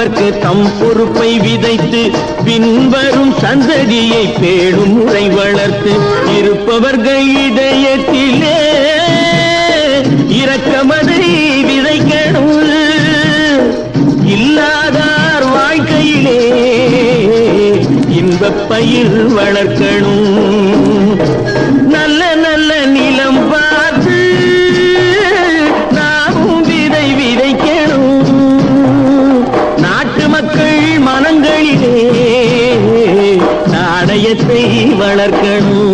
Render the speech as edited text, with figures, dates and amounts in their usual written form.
அவரவர்க்கு தம் பொறுப்பை விதைத்து பின்வரும் சந்ததியை பேடும் முறை வளர்த்து இருப்பவர்கள் இதயத்திலே இரக்கமதை விதைக்கணும். இல்லாதார் வாழ்க்கையிலே இன்பப் பயிர் வளர்க்கணும். நல்ல நல்ல நிலம் பார்த்து நாமும் விதை விதைக்கணும். நாட்டு மக்கள் மனங்களிலே நாணயத்தை வளர்க்கணும்.